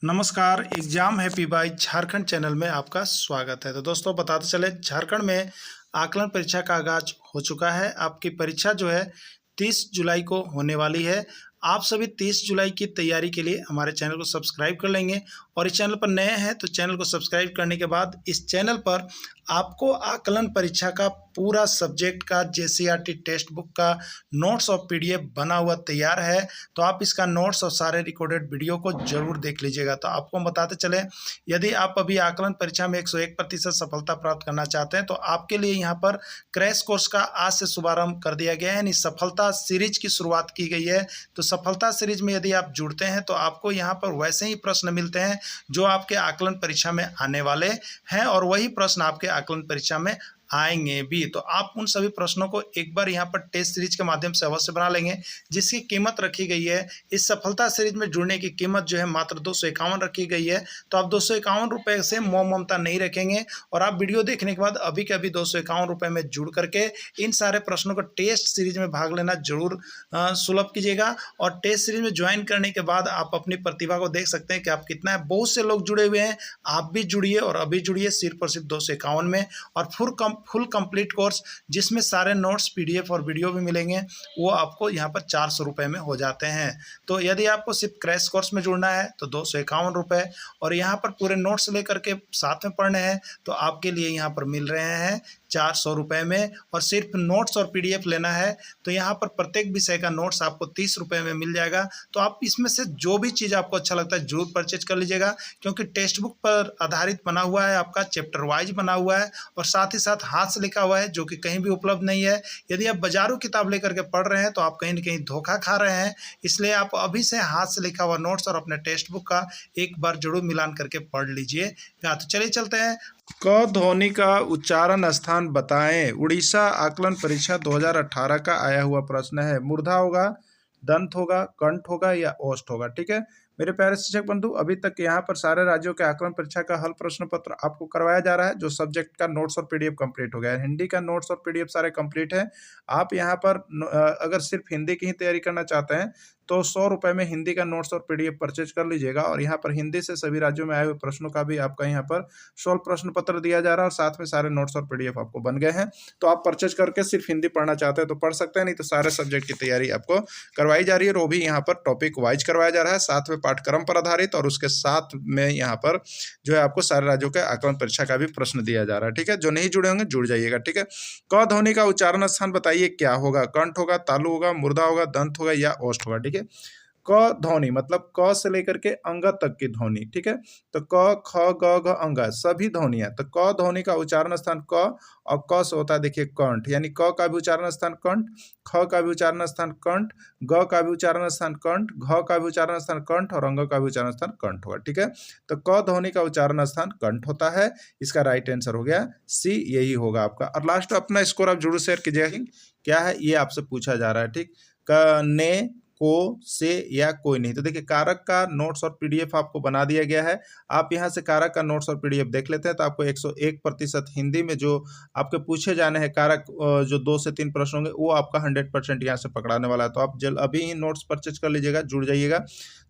नमस्कार। Exam happy by Jharkhand channel में आपका स्वागत है। तो दोस्तों बताते चले, झारखंड में आकलन परीक्षा का आगाज हो चुका है। आपकी परीक्षा जो है 30 जुलाई को होने वाली है। आप सभी 30 जुलाई की तैयारी के लिए हमारे चैनल को सब्सक्राइब कर लेंगे और इस चैनल पर नए हैं तो चैनल को सब्सक्राइब करने के बाद इस चैनल पर आपको आकलन परीक्षा का पूरा सब्जेक्ट का जेसीईआरटी टेक्स्ट बुक का नोट्स और पीडीएफ बना हुआ तैयार है। तो आप इसका नोट्स और सारे रिकॉर्डेड वीडियो को जरूर देख लीजिएगा। तो आपको बताते चले, यदि आप अभी आकलन परीक्षा में 101% सफलता प्राप्त करना चाहते हैं तो आपके लिए यहाँ पर क्रैश कोर्स का आज से शुभारंभ कर दिया गया है, यानी सफलता सीरीज की शुरुआत की गई है। तो सफलता सीरीज में यदि आप जुड़ते हैं तो आपको यहाँ पर वैसे ही प्रश्न मिलते हैं जो आपके आकलन परीक्षा में आने वाले हैं और वही प्रश्न आपके आकलन परीक्षा में आएंगे भी। तो आप उन सभी प्रश्नों को एक बार यहाँ पर टेस्ट सीरीज के माध्यम से अवश्य बना लेंगे, जिसकी कीमत रखी गई है। इस सफलता सीरीज में जुड़ने की कीमत जो है मात्र 251 रखी गई है। तो आप 251 रुपये से मोह ममता नहीं रखेंगे और आप वीडियो देखने के बाद अभी के अभी 251 रुपये में जुड़ करके इन सारे प्रश्नों को टेस्ट सीरीज में भाग लेना जरूर सुलभ कीजिएगा। और टेस्ट सीरीज में ज्वाइन करने के बाद आप अपनी प्रतिभा को देख सकते हैं कि आप कितना है। बहुत से लोग जुड़े हुए हैं, आप भी जुड़िए और अभी जुड़िए सिर्फ और सिर्फ 251 में। और फुल कंप्लीट कोर्स जिसमें सारे नोट्स, पीडीएफ और वीडियो भी मिलेंगे, वो आपको यहाँ पर 400 रुपये में हो जाते हैं। तो यदि आपको सिर्फ क्रैश कोर्स में जुड़ना है तो 251 रुपये और यहाँ पर पूरे नोट्स लेकर के साथ में पढ़ने हैं तो आपके लिए यहाँ पर मिल रहे हैं 400 रुपये में। और सिर्फ नोट्स और पीडीएफ लेना है तो यहाँ पर प्रत्येक विषय का नोट्स आपको 30 रुपये में मिल जाएगा। तो आप इसमें से जो भी चीज़ आपको अच्छा लगता है जरूर परचेज कर लीजिएगा, क्योंकि टेक्स्ट बुक पर आधारित बना हुआ है, आपका चैप्टर वाइज बना हुआ है और साथ ही साथ हाथ से लिखा हुआ है, जो कि कहीं भी उपलब्ध नहीं है। यदि आप बाजारू किताब लेकर के पढ़ रहे हैं तो आप कहीं ना कहीं धोखा खा रहे हैं। इसलिए आप अभी से हाथ से लिखा हुआ नोट्स और अपने टेक्स्ट बुक का एक बार जरूर मिलान करके पढ़ लीजिएगा। तो चलिए चलते हैं। क ध्वनि का उच्चारण स्थान बताएं। उड़ीसा आकलन परीक्षा 2018 का आया हुआ प्रश्न है। मूर्धा होगा, दंत होगा, कंठ होगा या ओष्ठ होगा। ठीक है मेरे प्यारे शिक्षक बंधु, अभी तक यहाँ पर सारे राज्यों के आकलन परीक्षा का हल प्रश्न पत्र आपको करवाया जा रहा है, जो सब्जेक्ट का नोट्स और पीडीएफ कंप्लीट हो गया है। हिंदी का नोट्स और पीडीएफ सारे कंप्लीट है। आप यहाँ पर अगर सिर्फ हिंदी की ही तैयारी करना चाहते हैं तो 100 रुपये में हिंदी का नोट्स और पीडीएफ परचेज कर लीजिएगा। और यहाँ पर हिंदी से सभी राज्यों में आए हुए प्रश्नों का भी आपका यहाँ पर 16 प्रश्न पत्र दिया जा रहा है और साथ में सारे नोट्स और पीडीएफ आपको बन गए हैं। तो आप परचेज करके सिर्फ हिंदी पढ़ना चाहते हैं तो पढ़ सकते हैं, नहीं तो सारे सब्जेक्ट की तैयारी आपको करवाई जा रही है। और वो भी यहाँ पर टॉपिक वाइज करवाया जा रहा है, साथ में पाठ्यक्रम पर आधारित, और उसके साथ में यहाँ पर जो है आपको सारे राज्यों के आकलन परीक्षा का भी प्रश्न दिया जा रहा है। ठीक है, जो नहीं जुड़े होंगे जुड़ जाइएगा। ठीक है, क ध्वनि का उच्चारण स्थान बताइए क्या होगा। कंठ होगा, तालु होगा, मूर्धा होगा, दंत होगा या ओष्ठ होगा। ठीक है, क ध्वनि मतलब क से लेकर के अंग तक की ध्वनि। ठीक है, तो क ख ग घ अंग सभी ध्वनियां। तो क ध्वनि का उच्चारण स्थान क और क से होता है देखिए कंठ, यानी क का भी उच्चारण स्थान कंठ, ख का भी उच्चारण स्थान कंठ, ग का भी उच्चारण स्थान कंठ, घ का भी उच्चारण स्थान कंठ और अंग का भी उच्चारण स्थान कंठ होगा। ठीक है, तो क ध्वनि का उच्चारण स्थान कंठ होता है। इसका राइट आंसर हो गया सी, यही होगा आपका। और लास्ट अपना स्कोर आप जरूर शेयर कीजिएगा, क्या है ये आपसे पूछा जा रहा है। ठीक, ने, को, से या कोई नहीं। तो देखिए कारक का नोट्स और पीडीएफ आपको बना दिया गया है। आप यहां से कारक का नोट्स और पीडीएफ देख लेते हैं तो आपको 101% हिंदी में जो आपके पूछे जाने हैं कारक, जो 2 से 3 प्रश्न होंगे वो आपका 100% यहाँ से पकड़ाने वाला है। तो आप जल्द अभी ही नोट्स परचेज कर लीजिएगा, जुड़ जाइएगा।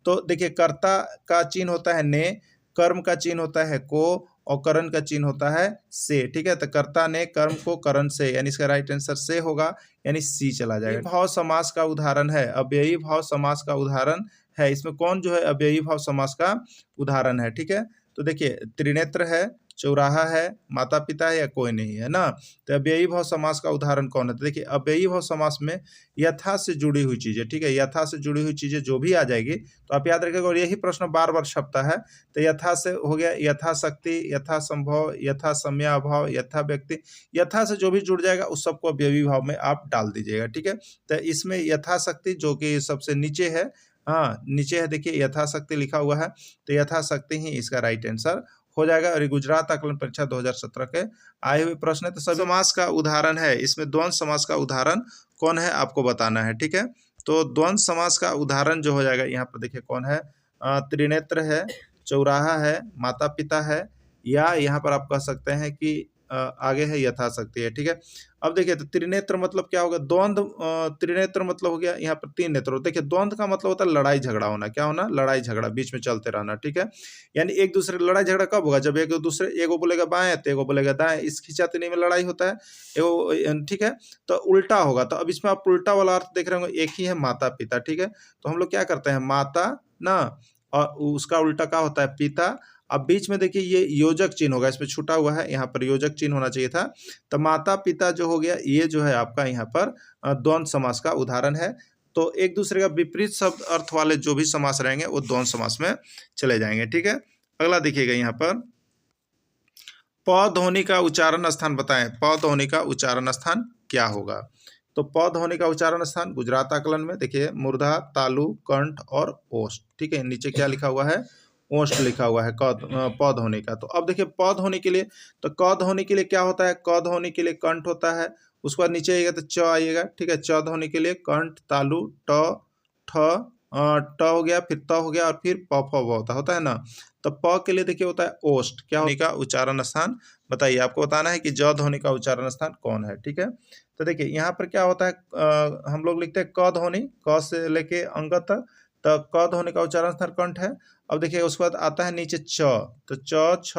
तो देखिए कर्ता का चिन्ह होता है ने, कर्म का चिन्ह होता है को और करण का चिन्ह होता है से। ठीक है, तो कर्ता ने कर्म को करण से, यानी इसका राइट आंसर से होगा, यानी सी चला जाएगा। भाव समास का उदाहरण है, अव्ययी भाव समास का उदाहरण है। इसमें कौन जो है अव्ययी भाव समास का उदाहरण है। ठीक है, तो देखिए त्रिनेत्र है, चौराहा है, माता पिता है या कोई नहीं है ना। तो अव्ययी भाव समास का उदाहरण कौन है। तो देखिए अव्ययी भाव समास में यथा से जुड़ी हुई चीजें, ठीक है, यथा से जुड़ी हुई चीजें जो भी आ जाएगी तो आप याद रखिएगा। और यही प्रश्न बार बार छपता है। तो यथा से हो गया यथाशक्ति, यथा संभव, यथा समयाभाव, यथा व्यक्ति। यथा से जो भी जुड़ जाएगा उस सबको अव्ययी भाव में आप डाल दीजिएगा। ठीक है, तो इसमें यथाशक्ति जो कि सबसे नीचे है, हाँ नीचे है, देखिए यथाशक्ति लिखा हुआ है, तो यथाशक्ति ही इसका राइट आंसर हो जाएगा। और ये गुजरात आकलन परीक्षा 2017 के आए हुए प्रश्न है। तो सभी समास का उदाहरण है, इसमें द्वंद्व समास का उदाहरण कौन है आपको बताना है। ठीक है, तो द्वंद्व समास का उदाहरण जो हो जाएगा यहाँ पर देखिए कौन है, त्रिनेत्र है, चौराहा है, माता पिता है, या यहाँ पर आप कह सकते हैं कि आगे है यथाशक्ति है, ठीक है। अब देखिए तो त्रिनेत्र मतलब क्या होगा, द्वंद्व। त्रिनेत्र मतलब हो गया यहाँ पर 3 नेत्र। देखिए द्वंद्व का मतलब होता है लड़ाई झगड़ा होना, क्या होना, लड़ाई झगड़ा बीच में चलते रहना, ठीक है। यानी एक दूसरे लड़ाई झगड़ा कब होगा, जब एक दूसरे, एगो बोलेगा बाएं तो एगो बोलेगा दाएं, इस खींचातानी में लड़ाई होता है एगो, ठीक है। तो उल्टा होगा, तो अब इसमें आप उल्टा वाला अर्थ देख रहे होंगे, एक ही है माता पिता, ठीक है। तो हम लोग क्या करते हैं, माता ना, और उसका उल्टा क्या होता है, पिता। अब बीच में देखिए ये योजक चिन्ह होगा, इसमें छूटा हुआ है, यहाँ पर योजक चिन्ह होना चाहिए था। तो माता पिता जो हो गया, ये जो है आपका यहाँ पर द्वंद्व समास का उदाहरण है। तो एक दूसरे का विपरीत शब्द अर्थ वाले जो भी समास रहेंगे वो द्वंद्व समास में चले जाएंगे, ठीक है। अगला देखिएगा यहाँ पर, प ध्वनि का उच्चारण स्थान बताएं। प ध्वनि का उच्चारण स्थान क्या होगा। तो प ध्वनि का उच्चारण स्थान गुजरात आकलन में देखिए मूर्धा, तालु, कंठ और ओष्ठ, ठीक है। नीचे क्या लिखा हुआ है, ओष्ठ लिखा हुआ है प ध्वनि का। तो अब देखिए प ध्वनि के लिए, तो क ध्वनि के लिए क्या होता है, क ध्वनि के लिए कंठ होता है, उसके बाद नीचे आइएगा तो च आइएगा, ठीक है। च ध्वनि के लिए कंठ, तालु, ट, ठ, ट हो गया, फिर त हो गया, और फिर प फ होता है ना। तो प के लिए देखिए होता है ओष्ठ, क्या ध्वनि का उच्चारण स्थान बताइए। आपको बताना है कि ज ध्वनि का उच्चारण स्थान कौन है, ठीक है। तो देखिए यहाँ पर क्या होता है, हम लोग लिखते हैं क ध्वनि, क से लेके अंग तक, तो क ध्वनि का उच्चारण स्थान कंठ है। अब देखिए उसके बाद आता है नीचे च, तो च, छ,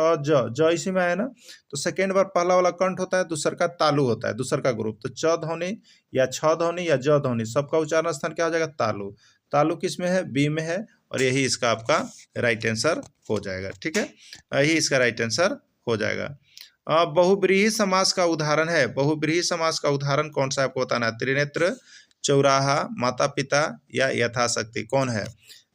ज इसी में है ना। तो सेकेंड बार पहला वाला कंठ होता है, दूसर का तालु होता है, दूसर का ग्रुप। तो च ध्वनि या छ ध्वनि या ज ध्वनि, सबका उच्चारण स्थान क्या हो जाएगा, तालु। तालु किस में है, बी में है, और यही इसका आपका राइट आंसर हो जाएगा, ठीक है। यही इसका राइट आंसर हो जाएगा। बहुब्रीहि समास का उदाहरण है, बहुब्रीहि समास का उदाहरण कौन सा आपको बताना है, त्रिनेत्र, चौराहा, माता पिता या यथाशक्ति, कौन है।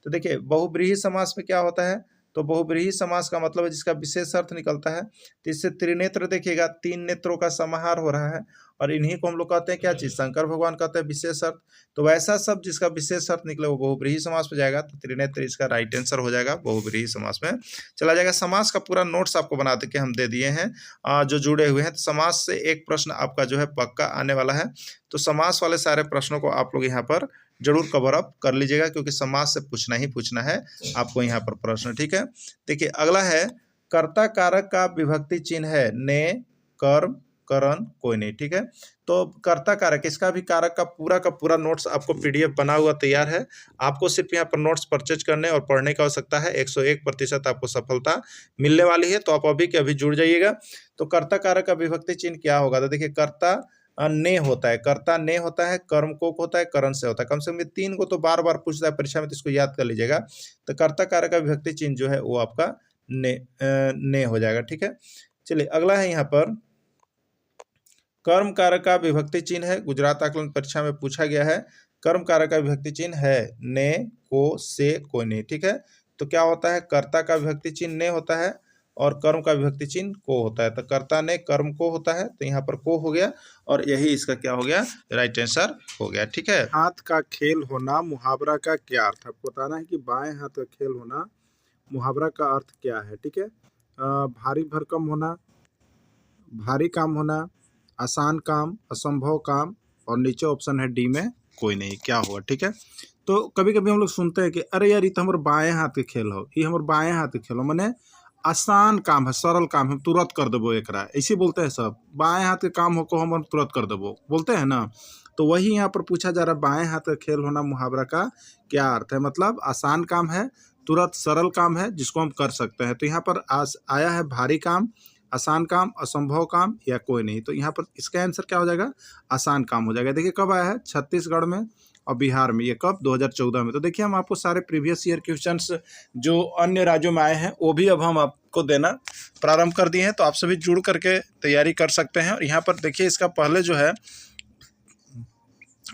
तो देखिए बहुब्रीहि समास में क्या होता है, तो बहुब्रीहि समास का मतलब है जिसका विशेष अर्थ निकलता है। तो इससे त्रिनेत्र देखिएगा, 3 नेत्रों का समाहार हो रहा है, और इन्हीं को हम लोग कहते हैं क्या चीज, शंकर भगवान कहते हैं विशेष अर्थ। तो वैसा शब्द जिसका विशेष अर्थ निकले वो बहुब्रीहि समास में जाएगा, तो त्रिनेत्र इसका राइट आंसर हो जाएगा, बहुब्रीहि समास में चला जाएगा। समास का पूरा नोट्स आपको बना के हम दे दिए हैं जो जुड़े हुए हैं। तो समास से एक प्रश्न आपका जो है पक्का आने वाला है, तो समास वाले सारे प्रश्नों को आप लोग यहाँ पर जरूर कवर अप कर लीजिएगा, क्योंकि समास से पूछना ही पूछना है आपको यहाँ पर प्रश्न, ठीक है। देखिए अगला है, कर्ता कारक का विभक्ति चिन्ह है ने, कर्म, करण, कोई नहीं, ठीक है। तो कर्ता कारक, इसका भी कारक का पूरा नोट्स आपको पीडीएफ बना हुआ तैयार है। आपको सिर्फ यहाँ पर नोट्स परचेज करने और पढ़ने की आवश्यकता है। 101% आपको सफलता मिलने वाली है, तो आप अभी के अभी जुड़ जाइएगा। तो कर्ता कारक का विभक्ति चिन्ह क्या होगा, तो देखिए कर्ता ने होता है, कर्ता ने होता है, कर्म कोक होता है, करण से होता है। कम से कम 3 को तो बार बार पूछता है परीक्षा में, तो इसको याद कर लीजिएगा। तो कर्ता कारक का विभक्ति चिन्ह जो है वो आपका ने हो जाएगा, ठीक है। चलिए अगला है यहाँ पर, कर्म कारक का विभक्ति चिन्ह है, गुजरात आकलन परीक्षा में पूछा गया है। कर्म कारक का विभक्ति चिन्ह है ने, को, से, कोई नहीं, ठीक है। तो क्या होता है, कर्ता का विभक्ति चिन्ह ने होता है और कर्म का विभक्ति चिन्ह को होता है। तो कर्ता ने कर्म को होता है, तो यहाँ पर को हो गया, और यही इसका क्या हो गया, राइट आंसर हो गया, ठीक है। हाथ का खेल होना मुहावरा का क्या अर्थ है, आपको बताना है कि बाएं हाथ का खेल होना मुहावरा का अर्थ क्या है, ठीक है। भारी भरकम होना, भारी काम होना, आसान काम, असंभव काम, और नीचे ऑप्शन है डी में कोई नहीं, क्या होगा, ठीक है। तो कभी कभी हम लोग सुनते हैं कि अरे यार ये तो हमारे बाएं हाथ के खेल हो, ये हमारे बाएं हाथ के खेल हो, मैंने आसान काम है, सरल काम है, तुरंत कर देबो एकरा, ऐसे बोलते हैं सब। बाएं हाथ के काम हो को हम तुरंत कर देबो बोलते हैं ना। तो वही यहाँ पर पूछा जा रहा है, बाएं हाथ का खेल होना मुहावरा का क्या अर्थ है। मतलब आसान काम है, तुरंत सरल काम है जिसको हम कर सकते हैं। तो यहाँ पर आया है भारी काम, आसान काम, असंभव काम या कोई नहीं। तो यहाँ पर इसका आंसर क्या हो जाएगा, आसान काम हो जाएगा। देखिए कब आया है, छत्तीसगढ़ में और बिहार में। ये कब, 2014 में। तो देखिए हम आपको सारे प्रीवियस ईयर क्वेश्चंस जो अन्य राज्यों में आए हैं वो भी अब हम आपको देना प्रारंभ कर दिए हैं। तो आप सभी जुड़ करके तैयारी कर सकते हैं। और यहाँ पर देखिए इसका पहले जो है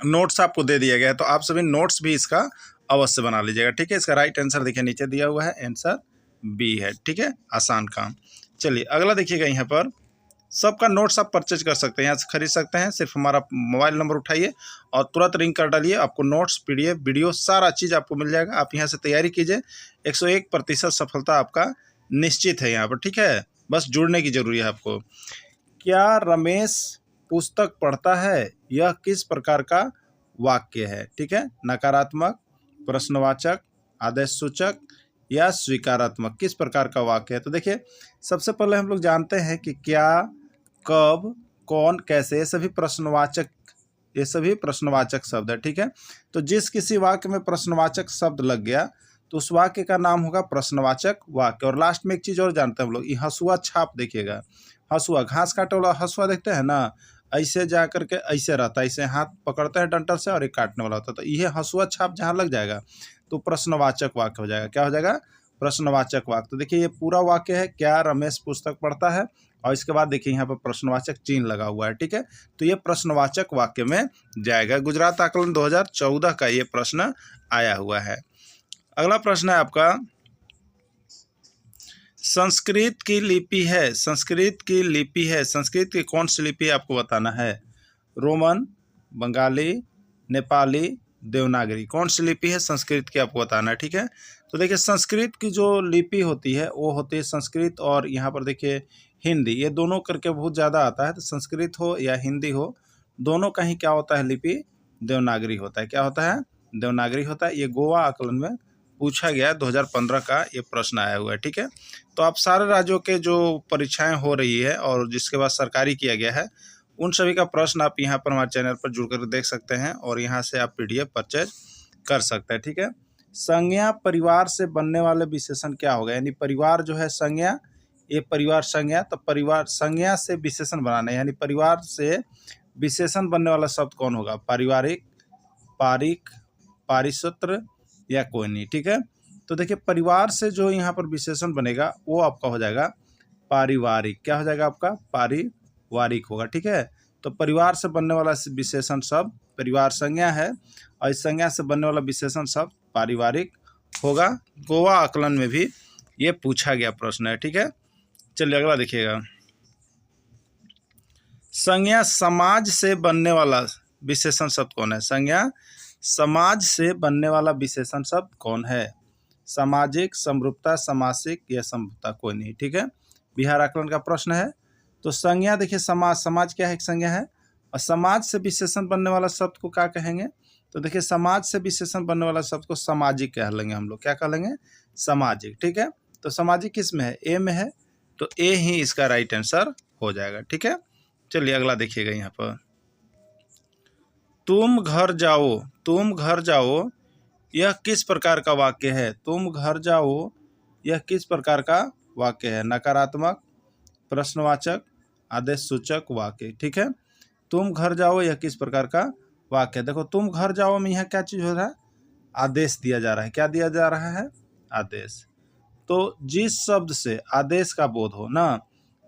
नोट्स आपको दे दिया गया है, तो आप सभी नोट्स भी इसका अवश्य बना लीजिएगा, ठीक है। इसका राइट आंसर देखिए नीचे दिया हुआ है, आंसर बी है, ठीक है, आसान काम। चलिए अगला देखिएगा, यहाँ पर सबका नोट्स आप परचेज कर सकते हैं, यहाँ से खरीद सकते हैं। सिर्फ हमारा मोबाइल नंबर उठाइए और तुरंत रिंग कर डालिए, आपको नोट्स, पीडीएफ, वीडियो सारा चीज़ आपको मिल जाएगा। आप यहाँ से तैयारी कीजिए, 101% सफलता आपका निश्चित है यहाँ पर, ठीक है। बस जुड़ने की जरूरी है आपको। क्या रमेश पुस्तक पढ़ता है, यह किस प्रकार का वाक्य है, ठीक है। नकारात्मक, प्रश्नवाचक, आदेश सूचक या स्वीकारात्मक, किस प्रकार का वाक्य है। तो देखिए सबसे पहले हम लोग जानते हैं कि क्या कब, कौन, कैसे, ये सभी प्रश्नवाचक शब्द है। ठीक है, तो जिस किसी वाक्य में प्रश्नवाचक शब्द लग गया तो उस वाक्य का नाम होगा प्रश्नवाचक वाक्य। और लास्ट में एक चीज़ और जानते हैं हम लोग, ये हसुआ छाप देखिएगा, हसुआ घास काटे वाला हसुआ देखते हैं ना, ऐसे जा करके ऐसे रहता है, ऐसे हाथ पकड़ते हैं डंटर से और एक काटने वाला होता है, तो ये हसुआ छाप जहाँ लग जाएगा तो प्रश्नवाचक वाक्य हो जाएगा। क्या हो जाएगा? प्रश्नवाचक वाक्य। तो देखिए ये पूरा वाक्य है, क्या रमेश पुस्तक पढ़ता है, और इसके बाद देखिए यहाँ पर प्रश्नवाचक चिन्ह लगा हुआ है। ठीक है, तो ये प्रश्नवाचक वाक्य में जाएगा। गुजरात आकलन 2014 का ये प्रश्न आया हुआ है। अगला प्रश्न है आपका, संस्कृत की लिपि है, संस्कृत की लिपि है, संस्कृत की कौन सी लिपि आपको बताना है? रोमन, बंगाली, नेपाली, देवनागरी, कौन सी लिपि है संस्कृत की आपको बताना है। ठीक है, तो देखिए संस्कृत की जो लिपि होती है वो होती है संस्कृत, और यहाँ पर देखिए हिंदी, ये दोनों करके बहुत ज़्यादा आता है। तो संस्कृत हो या हिंदी हो, दोनों का ही क्या होता है लिपि? देवनागरी होता है। क्या होता है? देवनागरी होता है। ये गोवा आकलन में पूछा गया है, 2015 का ये प्रश्न आया हुआ है। ठीक है, तो आप सारे राज्यों के जो परीक्षाएं हो रही है और जिसके बाद सरकारी किया गया है, उन सभी का प्रश्न आप यहाँ पर हमारे चैनल पर जुड़कर देख सकते हैं और यहाँ से आप PDF परचेज कर सकते हैं। ठीक है, संज्ञा परिवार से बनने वाले विशेषण क्या होगा? यानी परिवार जो है संज्ञा, ये परिवार संज्ञा, तो परिवार संज्ञा से विशेषण बनाना है, यानी परिवार से विशेषण बनने वाला शब्द कौन होगा? पारिवारिक, पारिक, पारिसूत्र या कोई नहीं। ठीक है, तो देखिए परिवार से जो यहाँ पर विशेषण बनेगा वो आपका हो जाएगा पारिवारिक। क्या हो जाएगा आपका? पारिवारिक होगा। ठीक है, तो परिवार से बनने वाला विशेषण शब्द परिवार संज्ञा है और इस संज्ञा से बनने वाला विशेषण शब्द पारिवारिक होगा। गोवा आकलन में भी ये पूछा गया प्रश्न है। ठीक है, चलिए अगला देखिएगा, संज्ञा समाज से बनने वाला विशेषण शब्द कौन है? संज्ञा समाज से बनने वाला विशेषण शब्द कौन है? सामाजिक, समरूपता, समासिक या समरूपता, कोई नहीं। ठीक है, बिहार आकलन का प्रश्न है। तो संज्ञा देखिए समाज, समाज क्या है? एक संज्ञा है, और समाज से विशेषण बनने वाला शब्द को क्या कहेंगे? तो देखिए समाज से विशेषण बनने वाला शब्द को सामाजिक कह लेंगे हम लोग। क्या कह लेंगे? सामाजिक। ठीक है, तो सामाजिक किस में है? ए में है, तो ए ही इसका राइट आंसर हो जाएगा। ठीक है, चलिए अगला देखिएगा, यहाँ पर तुम घर जाओ, तुम घर जाओ, यह किस प्रकार का वाक्य है? तुम घर जाओ, यह किस प्रकार का वाक्य है? नकारात्मक, प्रश्नवाचक, आदेश सूचक वाक्य। ठीक है, तुम घर जाओ यह किस प्रकार का वाक्य है? देखो तुम घर जाओ में यहाँ क्या चीज़ हो रहा है? आदेश दिया जा रहा है। क्या दिया जा रहा है? आदेश। तो जिस शब्द से आदेश का बोध हो ना,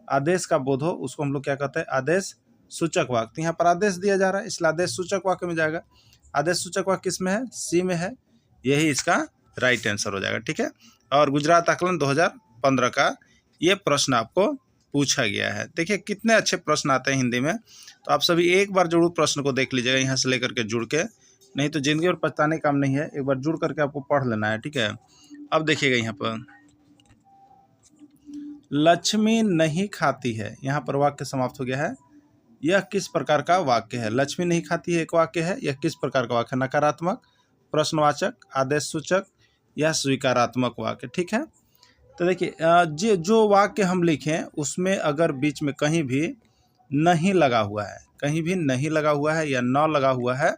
आदेश का बोध हो, उसको हम लोग क्या कहते हैं? आदेश सूचक वाक्य। यहाँ पर आदेश दिया जा रहा है इसलिए आदेश सूचक वाक्य में जाएगा। आदेश सूचक वाक्य किस में है? सी में है, यही इसका राइट आंसर हो जाएगा। ठीक है, और गुजरात आकलन 2015 का ये प्रश्न आपको पूछा गया है। देखिए कितने अच्छे प्रश्न आते हैं हिंदी में, तो आप सभी एक बार जरूर प्रश्न को देख लीजिएगा यहाँ से लेकर के जुड़ के, नहीं तो जिंदगी और पछताने काम नहीं है, एक बार जुड़ करके आपको पढ़ लेना है। ठीक है, अब देखिएगा यहाँ पर लक्ष्मी नहीं खाती है, यहाँ पर वाक्य समाप्त हो गया है। यह किस प्रकार का वाक्य है? लक्ष्मी नहीं खाती है एक वाक्य है, यह किस प्रकार का वाक्य है? नकारात्मक, प्रश्नवाचक, आदेश सूचक या स्वीकारात्मक वाक्य। ठीक है, तो देखिए जो वाक्य हम लिखें उसमें अगर बीच में कहीं भी नहीं लगा हुआ है, कहीं भी नहीं लगा हुआ है या न लगा हुआ है,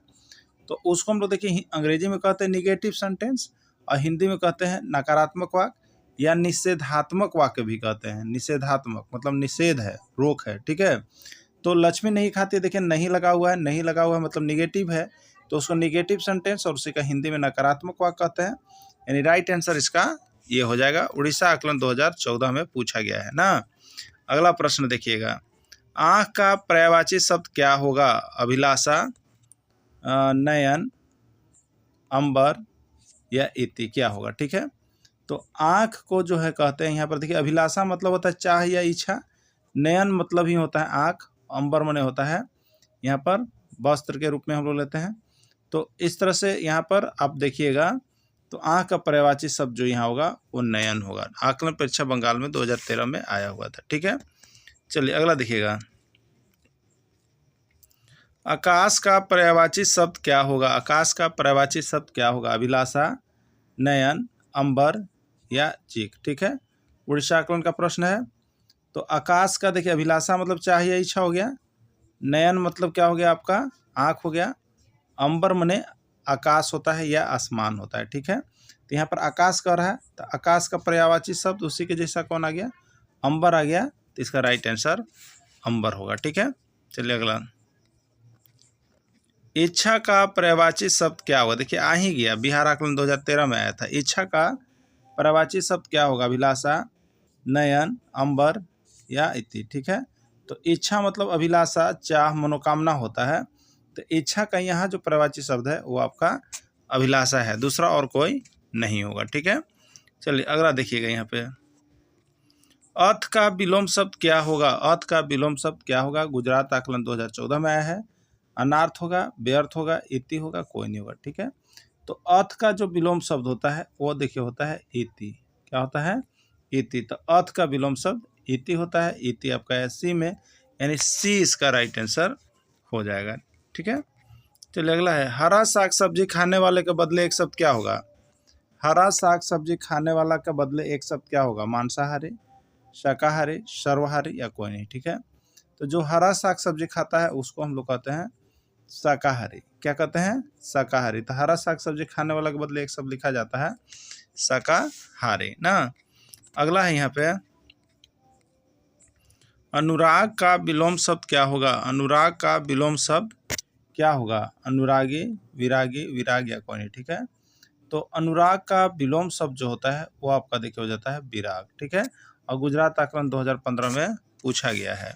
तो उसको हम लोग देखिए अंग्रेजी में कहते हैं निगेटिव सेंटेंस और हिंदी में कहते हैं नकारात्मक वाक्य या निषेधात्मक वाक्य भी कहते हैं। निषेधात्मक मतलब निषेध है, रोक है। ठीक है, तो लक्ष्मी नहीं खाती, देखिए नहीं लगा हुआ है, नहीं लगा हुआ है मतलब निगेटिव है, तो उसको निगेटिव सेंटेंस और उसी का हिंदी में नकारात्मक वाक्य कहते हैं। यानी राइट आंसर इसका ये हो जाएगा। उड़ीसा आकलन 2014 में पूछा गया है ना। अगला प्रश्न देखिएगा, आँख का पर्यायवाची शब्द क्या होगा? अभिलाषा, नयन, अंबर या इति, क्या होगा? ठीक है, तो आँख को जो है कहते हैं यहाँ पर देखिए अभिलाषा मतलब होता है चाह या इच्छा, नयन मतलब ही होता है आँख, अंबर मने होता है यहाँ पर वस्त्र के रूप में हम लोग लेते हैं। तो इस तरह से यहाँ पर आप देखिएगा, तो आँख का पर्यायवाची शब्द जो यहाँ होगा वो नयन होगा। आकलन परीक्षा बंगाल में 2013 में आया हुआ था। ठीक है, चलिए अगला देखिएगा, आकाश का पर्यायवाची शब्द क्या होगा? आकाश का पर्यायवाची शब्द क्या होगा? अभिलाषा, नयन, अंबर या चीख। ठीक है, उड़ीसा आकलन का प्रश्न है। तो आकाश का देखिए अभिलाषा मतलब चाह या इच्छा हो गया, नयन मतलब क्या हो गया आपका आँख हो गया, अंबर मने आकाश होता है या आसमान होता है, ठीक है। तो यहाँ पर आकाश कह रहा है तो आकाश का पर्यायवाची शब्द उसी के जैसा कौन आ गया, अंबर आ गया, तो इसका राइट आंसर अंबर होगा, ठीक है। चलिए अगला, इच्छा का पर्यायवाची शब्द क्या होगा, देखिए आ ही गया, बिहार आकलन 2013 में आया था। इच्छा का पर्यायवाची शब्द क्या होगा, अभिलाषा, नयन, अंबर या इति, ठीक है। तो इच्छा मतलब अभिलाषा, चाह, मनोकामना होता है। तो इच्छा का यहाँ जो पर्यायवाची शब्द है वो आपका अभिलाषा है, दूसरा और कोई नहीं होगा, ठीक है। चलिए अगला देखिएगा यहाँ पे, अर्थ का विलोम शब्द क्या होगा, अर्थ का विलोम शब्द क्या होगा, गुजरात आकलन 2014 में आया है। अनार्थ होगा, व्यर्थ होगा, इति होगा, कोई नहीं होगा, ठीक है। तो अर्थ का जो विलोम शब्द होता है वो देखिए होता है इति, क्या होता है, इति। तो अर्थ का विलोम शब्द इति होता है, इति आपका है सी में, यानी सी इसका राइट आंसर हो जाएगा, ठीक है। चलिए अगला है, हरा साग सब्जी खाने वाले के बदले एक शब्द क्या होगा, हरा साग सब्जी खाने वाला के बदले एक शब्द क्या होगा, मांसाहारी, शाकाहारी, सर्वाहारी या कोई नहीं, ठीक है। तो जो हरा साग सब्जी खाता है उसको हम लोग कहते हैं शाकाहारी, क्या कहते हैं, शाकाहारी। तो हरा साग सब्जी खाने वाला के बदले एक शब्द लिखा जाता है शाकाहारी ना। अगला है यहाँ पे, अनुराग का विलोम शब्द क्या होगा, अनुराग का विलोम शब्द क्या होगा, अनुरागी, विरागी, विराग या कोई नहीं, ठीक है। तो अनुराग का विलोम शब्द जो होता है वो आपका देखिए हो जाता है विराग, ठीक है। और गुजरात आकलन 2015 में पूछा गया है।